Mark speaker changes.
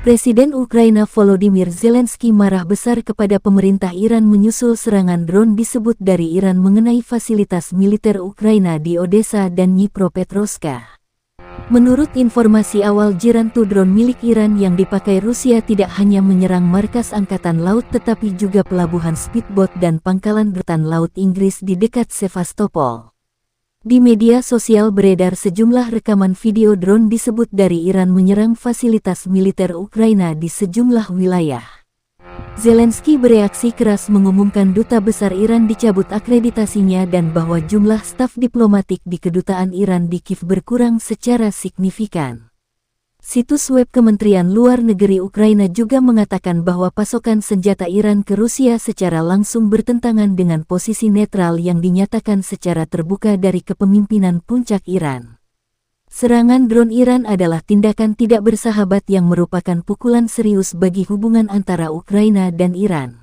Speaker 1: Presiden Ukraina Volodymyr Zelensky marah besar kepada pemerintah Iran menyusul serangan drone disebut dari Iran mengenai fasilitas militer Ukraina di Odessa dan Dnipropetrovsk. Menurut informasi awal Jirantu, drone milik Iran yang dipakai Rusia tidak hanya menyerang markas Angkatan Laut tetapi juga pelabuhan speedboat dan pangkalan Angkatan Laut Inggris di dekat Sevastopol. Di media sosial beredar sejumlah rekaman video drone disebut dari Iran menyerang fasilitas militer Ukraina di sejumlah wilayah. Zelensky bereaksi keras mengumumkan Duta Besar Iran dicabut akreditasinya dan bahwa jumlah staf diplomatik di kedutaan Iran di Kiev berkurang secara signifikan. Situs web Kementerian Luar Negeri Ukraina juga mengatakan bahwa pasokan senjata Iran ke Rusia secara langsung bertentangan dengan posisi netral yang dinyatakan secara terbuka dari kepemimpinan puncak Iran. Serangan drone Iran adalah tindakan tidak bersahabat yang merupakan pukulan serius bagi hubungan antara Ukraina dan Iran.